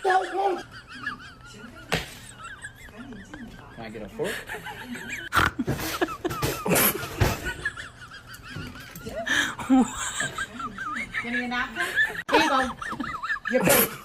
Can I get a fork? Give me a napkin. Here you go.